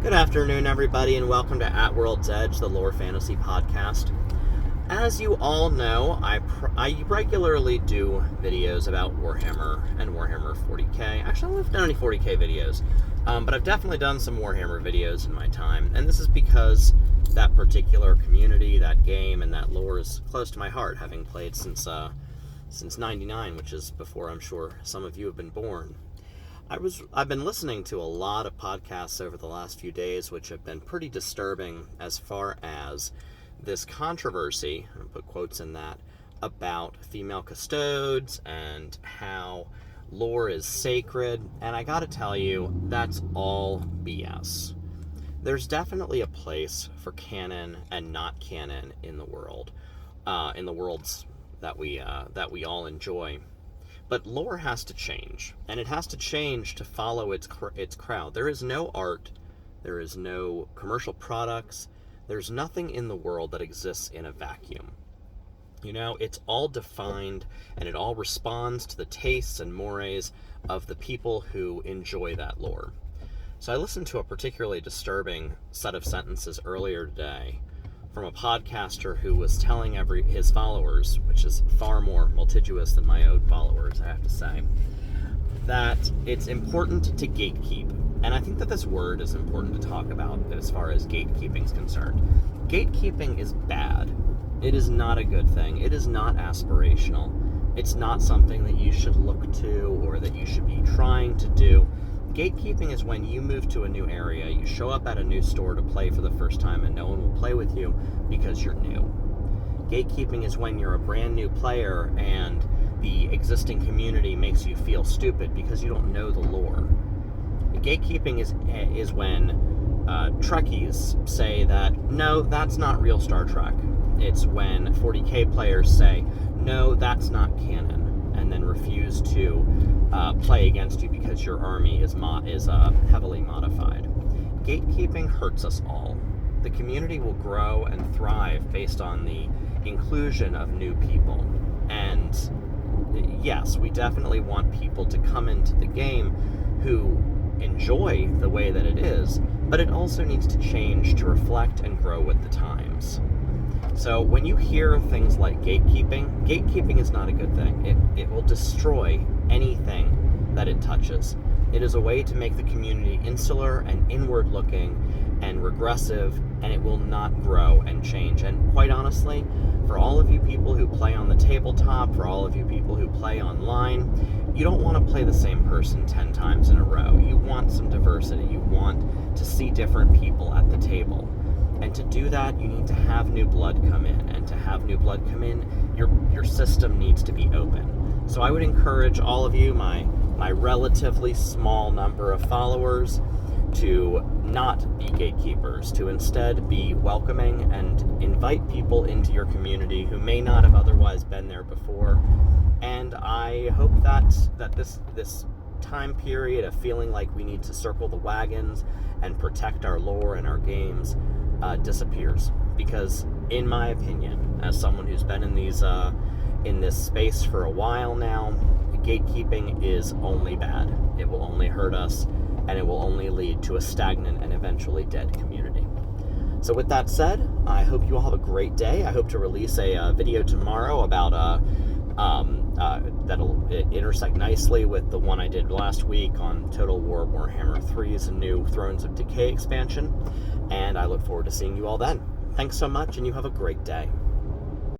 Good afternoon, everybody, and welcome to At World's Edge, the lore fantasy podcast. As you all know, I regularly do videos about Warhammer and Warhammer 40k. Actually, I haven't done any 40k videos, but I've definitely done some Warhammer videos in my time, and this is because that particular community, that game, and that lore is close to my heart, having played since 99, which is before I'm sure some of you have been born. I've been listening to a lot of podcasts over the last few days, which have been pretty disturbing as far as this controversy, I'll put quotes in that, about female custodes and how lore is sacred, and I gotta tell you, that's all BS. There's definitely a place for canon and not canon in the world, in the worlds that we all enjoy. But lore has to change, and it has to change to follow its crowd. There is no art, there is no commercial products, there's nothing in the world that exists in a vacuum. You know, it's all defined, and it all responds to the tastes and mores of the people who enjoy that lore. So I listened to a particularly disturbing set of sentences earlier today from a podcaster who was telling his followers, which is far more multitudinous than my own followers, I have to say, that it's important to gatekeep. And I think that this word is important to talk about as far as gatekeeping is concerned. Gatekeeping is bad. It is not a good thing. It is not aspirational. It's not something that you should look to or that you should be trying to do. Gatekeeping is when you move to a new area, you show up at a new store to play for the first time and no one will play with you because you're new. Gatekeeping is when you're a brand new player and the existing community makes you feel stupid because you don't know the lore. Gatekeeping is when Trekkies say that, no, that's not real Star Trek. It's when 40k players say, no, that's not canon, and then refuse to play against you because your army is heavily modified. Gatekeeping hurts us all. The community will grow and thrive based on the inclusion of new people. And yes, we definitely want people to come into the game who enjoy the way that it is, but it also needs to change to reflect and grow with the times. So when you hear things like gatekeeping is not a good thing. It will destroy anything that it touches. It is a way to make the community insular and inward-looking and regressive, and it will not grow and change. And quite honestly, for all of you people who play on the tabletop, for all of you people who play online, you don't want to play the same person 10 times in a row. You want some diversity. You want to see different people at the table. And to do that, you need to have new blood come in. And to have new blood come in, your system needs to be open. So I would encourage all of you, my relatively small number of followers, to not be gatekeepers, to instead be welcoming and invite people into your community who may not have otherwise been there before. And I hope that this time period of feeling like we need to circle the wagons and protect our lore and our games disappears, because in my opinion, as someone who's been in this space for a while now, gatekeeping is only bad. It will only hurt us, and it will only lead to a stagnant and eventually dead community. So with that said, I hope you all have a great day. I hope to release a video tomorrow about that'll intersect nicely with the one I did last week on Total War Warhammer 3's new Thrones of Decay expansion, and I look forward to seeing you all then. Thanks so much, and you have a great day.